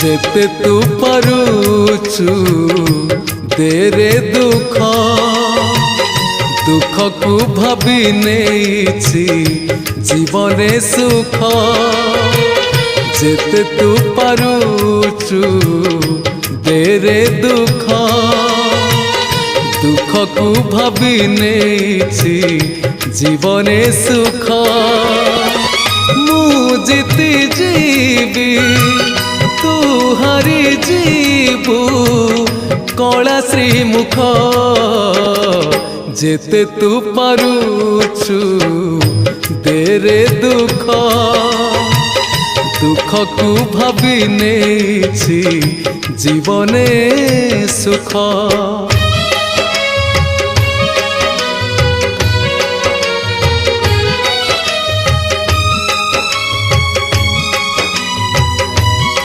जेते तू पारुचु देरे दुख दुख को भाभी नेछि जीवने सुख जेते तू पारुचु देरे दुख दुख को भाभी नेछि जीवने सुख मु जीती जीवी तू हारी जीवु कला श्रीमुख जेते तू पारुचु देरे दुख दुख को भाभी नेछि जीवने सुख।